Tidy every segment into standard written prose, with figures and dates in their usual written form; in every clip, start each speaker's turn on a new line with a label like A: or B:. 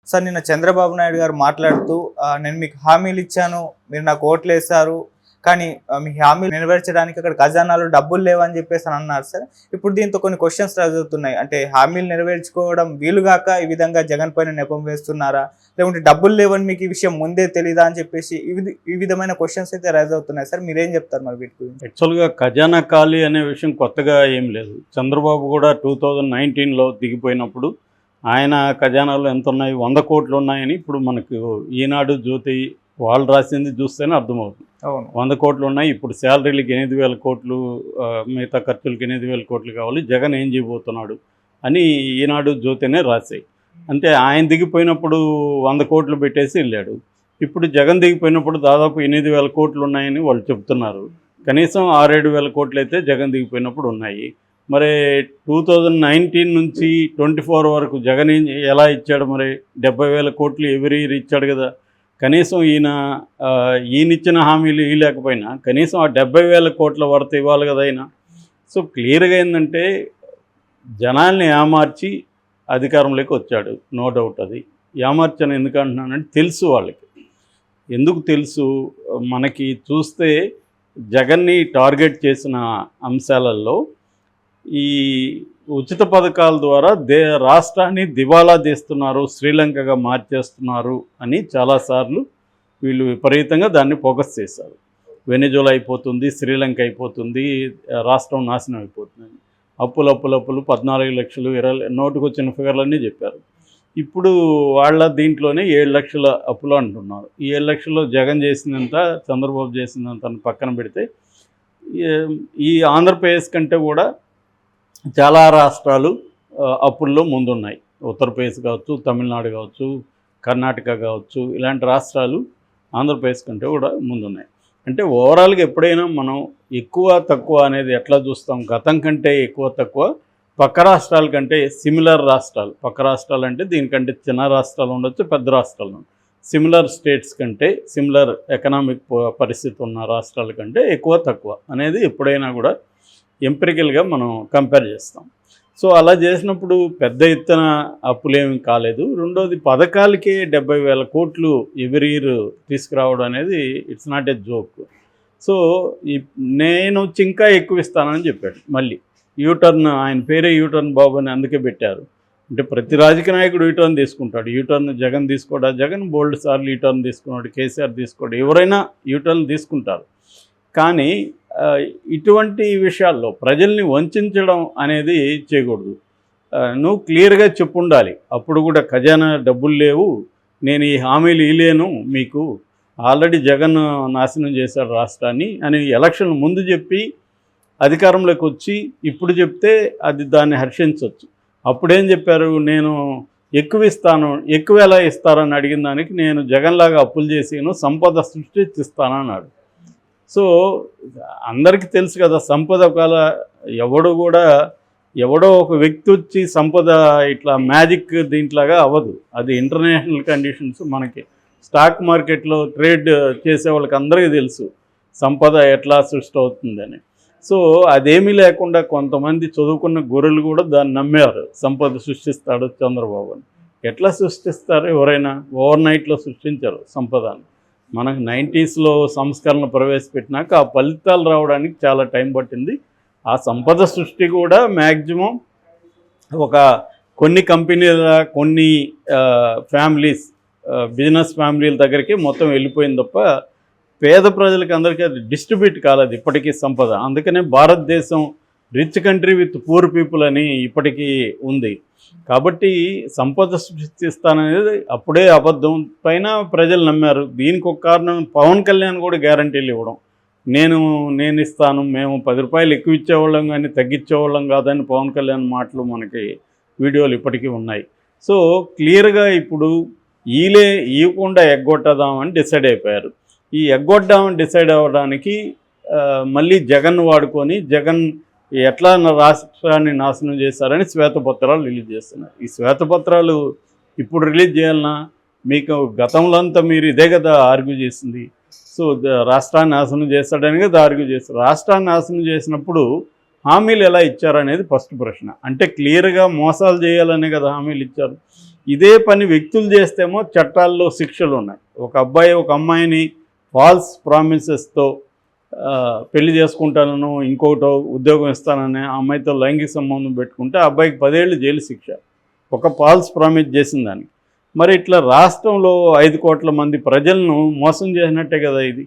A: Sir నిన్న చంద్రబాబు నాయుడు గారు మాట్లాడుతూ నేను మీకు హామీలు ఇచ్చాను, మీరు నాకు ఓట్లేశారు, కానీ మీ హామీలు నెరవేర్చడానికి అక్కడ ఖజానాలో డబ్బులు లేవని చెప్పేసి అని అన్నారు సార్. ఇప్పుడు దీంతో కొన్ని క్వశ్చన్స్ రాజవుతున్నాయి. అంటే హామీలు నెరవేర్చుకోవడం వీలుగాక ఈ విధంగా జగన్ పైన నెపం వేస్తున్నారా, లేకుంటే డబ్బులు లేవని మీకు ఈ విషయం ముందే తెలీదా అని చెప్పేసి ఈ విధమైన క్వశ్చన్స్ అయితే రైజ్ అవుతున్నాయి సార్. మీరేం చెప్తారు మరి వీటి గురించి?
B: యాక్చువల్గా ఖజానా ఖాళీ అనే విషయం కొత్తగా ఏం లేదు. చంద్రబాబు కూడా 2019లో దిగిపోయినప్పుడు ఆయన ఖజానాలో ఎంత ఉన్నాయి, 100 కోట్లు ఉన్నాయని ఇప్పుడు మనకు ఈనాడు జ్యోతి వాళ్ళు రాసింది చూస్తేనే అర్థమవుతుంది. 100 కోట్లు ఉన్నాయి, ఇప్పుడు శాలరీలకి 8,000 కోట్లు, మిగతా ఖర్చులకి 8,000 కోట్లు కావాలి, జగన్ ఏం చేయబోతున్నాడు అని ఈనాడు జ్యోతినే రాశాయి. అంటే ఆయన దిగిపోయినప్పుడు 100 కోట్లు పెట్టేసి వెళ్ళాడు. ఇప్పుడు జగన్ దిగిపోయినప్పుడు దాదాపు 8,000 కోట్లు ఉన్నాయని వాళ్ళు చెప్తున్నారు. కనీసం 6,000-7,000 కోట్లు అయితే జగన్ దిగిపోయినప్పుడు ఉన్నాయి. మరి 2019 నుంచి 24 వరకు జగన్ ఎలా ఇచ్చాడు? మరి 70,000 కోట్లు ఎవ్రీ ఇయర్ ఇచ్చాడు కదా. కనీసం ఈయనిచ్చిన హామీలు ఇవ్వలేకపోయినా కనీసం ఆ 70,000 కోట్ల వరత ఇవ్వాలి కదా ఆయన. సో క్లియర్గా ఏంటంటే జనాల్ని ఏమార్చి అధికారంలోకి వచ్చాడు, నో డౌట్. అది ఏమార్చని ఎందుకు అంటున్నానంటే తెలుసు వాళ్ళకి. ఎందుకు తెలుసు మనకి చూస్తే జగన్ని టార్గెట్ చేసిన అంశాలలో ఈ ఉచిత పథకాల ద్వారా రాష్ట్రాన్ని దివాలా తీస్తున్నారు, శ్రీలంకగా మార్చేస్తున్నారు అని చాలాసార్లు వీళ్ళు విపరీతంగా దాన్ని ఫోకస్ చేశారు. వెనిజులా అయిపోతుంది, శ్రీలంక అయిపోతుంది, రాష్ట్రం నాశనం అయిపోతుంది. అప్పులు 14 లక్షలు 20 నోటుకొచ్చిన ఫిగర్లన్నీ చెప్పారు. ఇప్పుడు వాళ్ళ దీంట్లోనే 7 లక్షల అప్పులు అంటున్నారు. ఈ 7 లక్షల్లో జగన్ చేసినంత, చంద్రబాబు చేసినంత పక్కన పెడితే ఈ ఆంధ్రప్రదేశ్ కంటే కూడా చాలా రాష్ట్రాలు అప్పుల్లో ముందున్నాయి. ఉత్తరప్రదేశ్ కావచ్చు, తమిళనాడు కావచ్చు, కర్ణాటక కావచ్చు, ఇలాంటి రాష్ట్రాలు ఆంధ్రప్రదేశ్ కంటే కూడా ముందున్నాయి. అంటే ఓవరాల్గా ఎప్పుడైనా మనం ఎక్కువ తక్కువ అనేది ఎట్లా చూస్తాం? గతం కంటే ఎక్కువ తక్కువ పక్క రాష్ట్రాల కంటే సిమిలర్ రాష్ట్రాలు, పక్క రాష్ట్రాలు అంటే దీనికంటే చిన్న రాష్ట్రాలు ఉండొచ్చు, పెద్ద రాష్ట్రాలు ఉండొచ్చు, సిమిలర్ స్టేట్స్ కంటే, సిమిలర్ ఎకనామిక్ పరిస్థితి ఉన్న రాష్ట్రాల కంటే ఎక్కువ తక్కువ అనేది ఎప్పుడైనా కూడా ఎంపిరికల్గా మనం కంపేర్ చేస్తాం. సో అలా చేసినప్పుడు పెద్ద ఎత్తున అప్పులేమి కాలేదు. రెండోది పథకాలకే 70,000 కోట్లు ఎవ్రీ ఇయర్ తీసుకురావడం అనేది it's not a joke. So నేను వచ్చి ఇంకా ఎక్కువ ఇస్తానని చెప్పాడు. మళ్ళీ యూటర్న్, ఆయన పేరే యూటర్న్ బాబు అని అందుకే పెట్టారు. అంటే ప్రతి రాజకీయ నాయకుడు యూటర్న్ తీసుకుంటాడు. యూటర్న్ జగన్ తీసుకోడా? జగన్ బోల్డ్ సార్లు యూటర్న్ తీసుకున్నాడు, కేసీఆర్ తీసుకోడు, ఎవరైనా యూటర్న్ తీసుకుంటారు. కానీ ఇటువంటి విషయాల్లో ప్రజల్ని వంచడం అనేది చేయకూడదు. నువ్వు క్లియర్గా చెప్పుండాలి. అప్పుడు కూడా ఖజానా డబ్బులు లేవు, నేను ఈ హామీలు ఇవ్వలేను, మీకు ఆల్రెడీ జగన్ నాశనం చేశాడు రాష్ట్రాన్ని అని ఎలక్షన్ ముందు చెప్పి అధికారంలోకి వచ్చి ఇప్పుడు చెప్తే అది దాన్ని హర్షించవచ్చు. అప్పుడేం చెప్పారు? నేను ఎక్కువ ఇస్తాను, ఎక్కువ ఎలా ఇస్తారని అడిగిన దానికి నేను జగన్లాగా అప్పులు చేసిను, సంపద సృష్టిస్తానన్నాడు. సో అందరికీ తెలుసు కదా, సంపద ఒకవేళ ఎవడో ఒక వ్యక్తి వచ్చి సంపద ఇట్లా మ్యాజిక్ దీంట్లాగా అవ్వదు. అది ఇంటర్నేషనల్ కండిషన్స్. మనకి స్టాక్ మార్కెట్లో ట్రేడ్ చేసే వాళ్ళకి అందరికీ తెలుసు సంపద ఎట్లా సృష్టి అవుతుందని. సో అదేమీ లేకుండా కొంతమంది చదువుకున్న గొర్రెలు కూడా దాన్ని నమ్మారు, సంపద సృష్టిస్తాడు చంద్రబాబు అని. ఎట్లా సృష్టిస్తారు? ఎవరైనా ఓవర్ నైట్లో సృష్టించారు సంపదను. మనకు 90స్లో సంస్కరణ ప్రవేశపెట్టినాక ఆ ఫలితాలు రావడానికి చాలా టైం పట్టింది. ఆ సంపద సృష్టి కూడా మ్యాక్సిమం ఒక కొన్ని కంపెనీల, కొన్ని ఫ్యామిలీస్, బిజినెస్ ఫ్యామిలీల దగ్గరికి మొత్తం వెళ్ళిపోయింది తప్ప పేద ప్రజలకి అందరికీ అది డిస్ట్రిబ్యూట్ కాలేదు ఇప్పటికీ సంపద. అందుకనే భారతదేశం rich country with poor people అని ఇప్పటికీ ఉంది. కాబట్టి సంపద సృష్టిస్తాననేది అప్పుడే అబద్ధం పైన ప్రజలు నమ్మారు. దీనికి ఒక కారణం పవన్ కళ్యాణ్ కూడా గ్యారంటీలు ఇవ్వడం. నేను ఇస్తాను, మేము 10 రూపాయలు ఎక్కువ ఇచ్చేవాళ్ళం కానీ తగ్గించేవాళ్ళం కాదని పవన్ కళ్యాణ్ మాటలు మనకి వీడియోలు ఇప్పటికీ ఉన్నాయి. సో క్లియర్గా ఇప్పుడు ఇవ్వకుండా ఎగ్గొట్టదామని డిసైడ్ అయిపోయారు. ఈ ఎగ్గొట్టామని డిసైడ్ అవ్వడానికి మళ్ళీ జగన్ వాడుకొని జగన్ ఎట్లా రాష్ట్రాన్ని నాశనం చేశారని శ్వేతపత్రాలు రిలీజ్ చేస్తున్నారు. ఈ శ్వేతపత్రాలు ఇప్పుడు రిలీజ్ చేయాలన్నా? మీకు గతంలో అంతా మీరు ఇదే కదా ఆర్గ్యూ చేసింది. సో రాష్ట్రాన్ని నాశనం చేస్తాడని కదా ఆర్గ్యూ చేస్తారు. రాష్ట్రాన్ని నాశనం చేసినప్పుడు హామీలు ఎలా ఇచ్చారనేది ఫస్ట్ ప్రశ్న. అంటే క్లియర్గా మోసాలు చేయాలనే కదా హామీలు ఇచ్చారు. ఇదే పని వ్యక్తులు చేస్తేమో చట్టాల్లో శిక్షలు ఉన్నాయి. ఒక అబ్బాయి ఒక అమ్మాయిని ఫాల్స్ ప్రామిసెస్తో పెళ్లి చేసుకుంటానను, ఇంకోటో ఉద్యోగం ఇస్తానని ఆ అమ్మాయితో లైంగిక సంబంధం పెట్టుకుంటే ఆ అబ్బాయికి 10 ఏళ్ళు జైలు శిక్ష, ఒక ఫాల్స్ ప్రామిస్ చేసిన దానికి. మరి ఇట్లా రాష్ట్రంలో 5 కోట్ల మంది ప్రజలను మోసం చేసినట్టే కదా ఇది.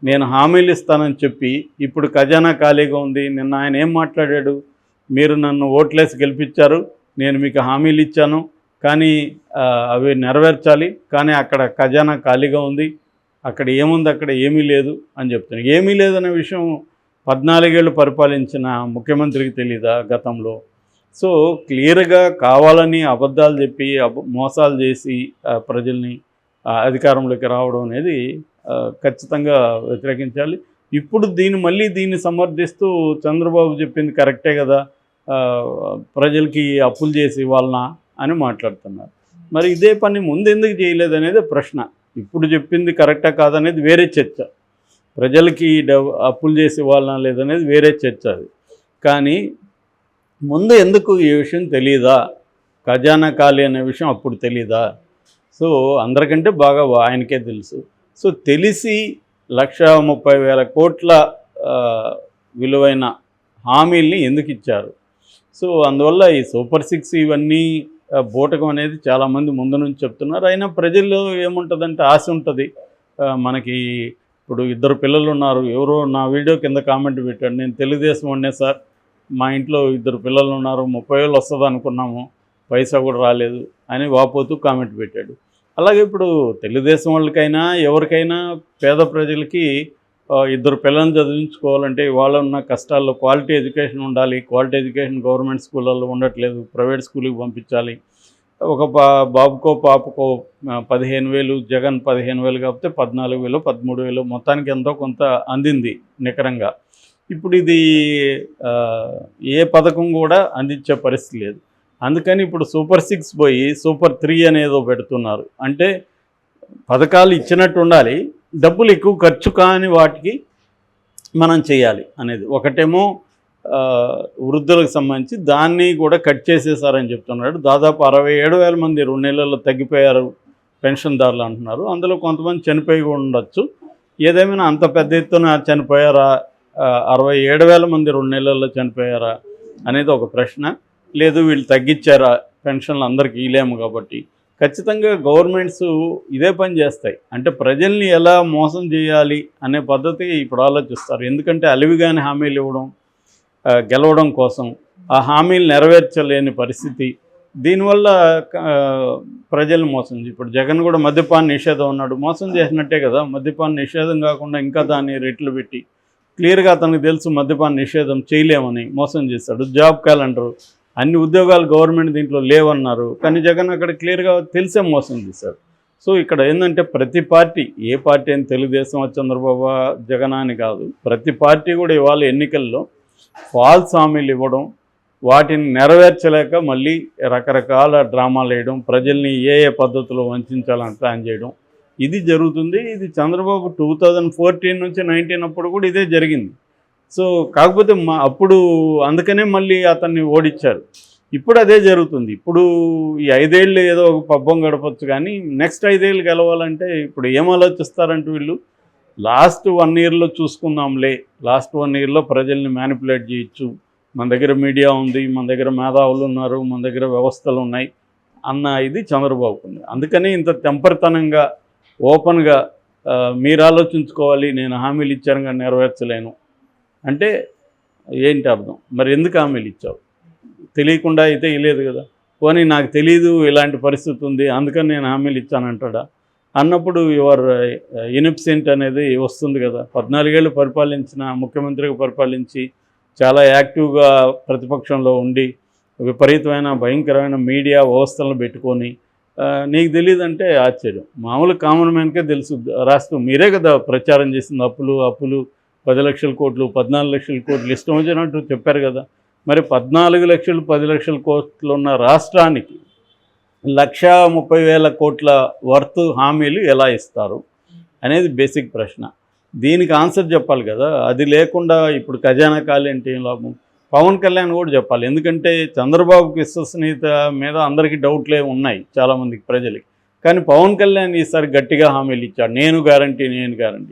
B: నేను హామీలు ఇస్తానని చెప్పి ఇప్పుడు ఖజానా ఖాళీగా ఉంది. నిన్న ఆయన ఏం మాట్లాడాడు, మీరు నన్ను ఓట్లేసి గెలిపించారు, నేను మీకు హామీలు ఇచ్చాను, కానీ అవి నెరవేర్చాలి, కానీ అక్కడ ఖజానా ఖాళీగా ఉంది, అక్కడ ఏముంది, అక్కడ ఏమీ లేదు అని చెప్తున్నాను. ఏమీ లేదనే విషయం 14 ఏళ్ళు పరిపాలించిన ముఖ్యమంత్రికి తెలీదా గతంలో? సో క్లియర్గా కావాలని అబద్ధాలు చెప్పి మోసాలు చేసి ప్రజల్ని అధికారంలోకి రావడం అనేది ఖచ్చితంగా వ్యతిరేకించాలి. ఇప్పుడు మళ్ళీ దీన్ని సమర్థిస్తూ చంద్రబాబు చెప్పింది కరెక్టే కదా, ప్రజలకి అప్పులు చేసి ఇవ్వాలనా అని మాట్లాడుతున్నారు. మరి ఇదే పని ముందు ఎందుకు చేయలేదు అనేది ప్రశ్న. ఇప్పుడు చెప్పింది కరెక్టా కాదనేది వేరే చర్చ, ప్రజలకి అప్పులు చేసి ఇవ్వాలనా లేదనేది వేరే చర్చ అది. కానీ ముందు ఎందుకు ఈ విషయం తెలీదా, ఖజానా ఖాళీ అనే విషయం అప్పుడు తెలీదా? సో అందరికంటే బాగా ఆయనకే తెలుసు. సో తెలిసి 1,30,000 కోట్ల విలువైన హామీల్ని ఎందుకు ఇచ్చారు? సో అందువల్ల ఈ సూపర్ 6 ఇవన్నీ బూటకం అనేది చాలామంది ముందు నుంచి చెప్తున్నారు. అయినా ప్రజల్లో ఏముంటుందంటే ఆశ ఉంటుంది. మనకి ఇప్పుడు 2 పిల్లలు ఉన్నారు. ఎవరో నా వీడియో కింద కామెంట్ పెట్టాడు, నేను తెలుగుదేశం ఉండే సార్, మా ఇంట్లో 2 పిల్లలు ఉన్నారు, 30 ఏళ్ళు వస్తుంది అనుకున్నాము, పైసా కూడా రాలేదు అని వాపోతూ కామెంట్ పెట్టాడు. అలాగే ఇప్పుడు తెలుగుదేశం వాళ్ళకైనా ఎవరికైనా పేద ప్రజలకి 2 పిల్లల్ని చదివించుకోవాలంటే వాళ్ళ ఉన్న కష్టాల్లో క్వాలిటీ ఎడ్యుకేషన్ ఉండాలి. క్వాలిటీ ఎడ్యుకేషన్ గవర్నమెంట్ స్కూళ్ళల్లో ఉండట్లేదు, ప్రైవేట్ స్కూల్కి పంపించాలి. ఒక బాబుకో పాపకో 15,000, జగన్ 15,000 కాకపోతే 14,000, 13,000 మొత్తానికి ఎంతో కొంత అందింది నికరంగా. ఇప్పుడు ఇది ఏ పథకం కూడా అందించే పరిస్థితి లేదు. అందుకని ఇప్పుడు సూపర్ 6 పోయి సూపర్ 3 అనేదో పెడుతున్నారు. అంటే పథకాలు ఇచ్చినట్టు ఉండాలి, డబ్బులు ఎక్కువ ఖర్చు కాని వాటికి మనం చేయాలి అనేది. ఒకటేమో వృద్ధులకు సంబంధించి దాన్ని కూడా కట్ చేసేసారని చెప్తున్నాడు. దాదాపు 67,000 మంది 2 నెలల్లో తగ్గిపోయారు పెన్షన్దారులు అంటున్నారు. అందులో కొంతమంది చనిపోయి ఉండొచ్చు. ఏదేమైనా అంత పెద్ద ఎత్తున చనిపోయారా, 67,000 మంది 2 నెలల్లో చనిపోయారా అనేది ఒక ప్రశ్న. లేదు వీళ్ళు తగ్గించారా పెన్షన్లు అందరికీ ఇలేము కాబట్టి. ఖచ్చితంగా గవర్నమెంట్స్ ఇదే పని చేస్తాయి. అంటే ప్రజల్ని ఎలా మోసం చేయాలి అనే పద్ధతి ఇప్పుడు ఆలోచిస్తారు. ఎందుకంటే అలివిగాని హామీలు ఇవ్వడం, గెలవడం కోసం ఆ హామీలు నెరవేర్చలేని పరిస్థితి. దీనివల్ల ప్రజల్ని మోసం. ఇప్పుడు జగన్ కూడా మద్యపాన నిషేధం అన్నాడు, మోసం చేసినట్టే కదా. మద్యపాన నిషేధం కాకుండా ఇంకా దాన్ని రెట్లు పెట్టి క్లియర్గా అతనికి తెలుసు మద్యపాన నిషేధం చేయలేమని మోసం చేశాడు. జాబ్ క్యాలెండర్, అన్ని ఉద్యోగాలు గవర్నమెంట్ దీంట్లో లేవన్నారు, కానీ జగన్ అక్కడ క్లియర్గా తెలిసే మోసం చేశాడు. సో ఇక్కడ ఏంటంటే ప్రతి పార్టీ, ఏ పార్టీ అని తెలుగుదేశం చంద్రబాబు జగన్ అని కాదు, ప్రతి పార్టీ కూడా ఇవాళ ఎన్నికల్లో ఫాల్స్ హామీలు ఇవ్వడం, వాటిని నెరవేర్చలేక మళ్ళీ రకరకాల డ్రామాలు వేయడం, ప్రజల్ని ఏ పద్ధతిలో వంచాలని ప్లాన్ చేయడం, ఇది జరుగుతుంది. ఇది చంద్రబాబు 2014 నుంచి 19 అప్పుడు కూడా ఇదే జరిగింది. సో కాకపోతే అప్పుడు అందుకనే మళ్ళీ అతన్ని ఓడించారు. ఇప్పుడు అదే జరుగుతుంది. ఇప్పుడు ఈ 5 ఏళ్ళు ఏదో ఒక పబ్బం గడపచ్చు, కానీ నెక్స్ట్ 5 ఏళ్ళు గెలవాలంటే ఇప్పుడు ఏం ఆలోచిస్తారంటే వీళ్ళు లాస్ట్ 1 ఇయర్లో చూసుకుందాంలే, లాస్ట్ 1 ఇయర్లో ప్రజల్ని మ్యానిపులేట్ చేయొచ్చు, మన దగ్గర మీడియా ఉంది, మన దగ్గర మేధావులు ఉన్నారు, మన దగ్గర వ్యవస్థలు ఉన్నాయి అన్న ఇది చంద్రబాబుకు ఉంది. అందుకని ఇంత తెంపరితనంగా ఓపెన్గా మీరు ఆలోచించుకోవాలి, నేను హామీలు ఇచ్చాను కానీ నెరవేర్చలేను అంటే ఏంటి అర్థం? మరి ఎందుకు హామీలు ఇచ్చావు? తెలియకుండా అయితే ఇవ్వలేదు కదా. పోనీ నాకు తెలీదు ఇలాంటి పరిస్థితి ఉంది అందుకని నేను హామీలు ఇచ్చానంటాడా? అన్నప్పుడు యువర్ ఇన్ఎబ్సెంట్ అనేది వస్తుంది కదా. 14 ఏళ్ళు పరిపాలించిన ముఖ్యమంత్రిగా పరిపాలించి చాలా యాక్టివ్గా ప్రతిపక్షంలో ఉండి విపరీతమైన భయంకరమైన మీడియా వ్యవస్థలను పెట్టుకొని నీకు తెలియదంటే ఆశ్చర్యం. మామూలు కామన్ మ్యాన్కే తెలుసు. రాష్ట్రం మీరే కదా ప్రచారం చేసింది, అప్పులు 10 లక్షల కోట్లు, 14 లక్షల కోట్లు ఇష్టం వచ్చినట్టు చెప్పారు కదా. మరి 14 లక్షలు 10 లక్షల కోట్లు ఉన్న రాష్ట్రానికి 1,30,000 కోట్ల వర్త్ హామీలు ఎలా ఇస్తారు అనేది బేసిక్ ప్రశ్న. దీనికి ఆన్సర్ చెప్పాలి కదా. అది లేకుండా ఇప్పుడు ఖజానా ఖాళీ అంటే ఏం లాభం? పవన్ కళ్యాణ్ కూడా చెప్పాలి. ఎందుకంటే చంద్రబాబుకి విశ్వసనీయత మీద అందరికీ డౌట్లే ఉన్నాయి చాలామందికి ప్రజలకి. కానీ పవన్ కళ్యాణ్ ఈసారి గట్టిగా హామీలు ఇచ్చాడు, నేను గ్యారంటీ.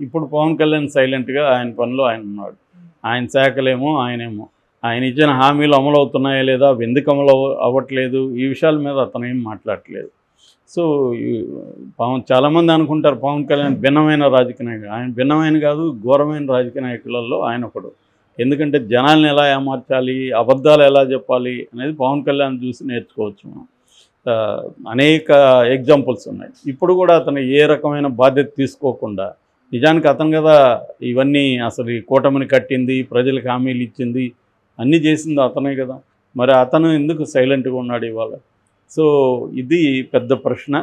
B: ఇప్పుడు పవన్ కళ్యాణ్ సైలెంట్గా ఆయన పనిలో ఆయన ఉన్నాడు. ఆయన శాఖలేమో ఆయనేమో ఆయన ఇచ్చిన హామీలు అమలు అవుతున్నాయా లేదా, ఎందుకు అమలు అవ్వట్లేదు, ఈ విషయాల మీద అతను ఏం మాట్లాడట్లేదు. సో చాలామంది అనుకుంటారు పవన్ కళ్యాణ్ భిన్నమైన రాజకీయ నాయకుడు. ఆయన భిన్నమైన కాదు, ఘోరమైన రాజకీయ నాయకులలో ఆయన ఒకడు. ఎందుకంటే జనాల్ని ఎలా ఏమార్చాలి, అబద్ధాలు ఎలా చెప్పాలి అనేది పవన్ కళ్యాణ్ చూసి నేర్చుకోవచ్చు మనం. అనేక ఎగ్జాంపుల్స్ ఉన్నాయి. ఇప్పుడు కూడా అతను ఏ రకమైన బాధ్యత తీసుకోకుండా, నిజానికి అతను కదా ఇవన్నీ అసలు ఈ కూటమిని కట్టింది, ప్రజలకు హామీలు ఇచ్చింది, అన్నీ చేసింది అతనే కదా. మరి అతను ఎందుకు సైలెంట్గా ఉన్నాడు ఇవాళ? సో ఇది పెద్ద ప్రశ్న.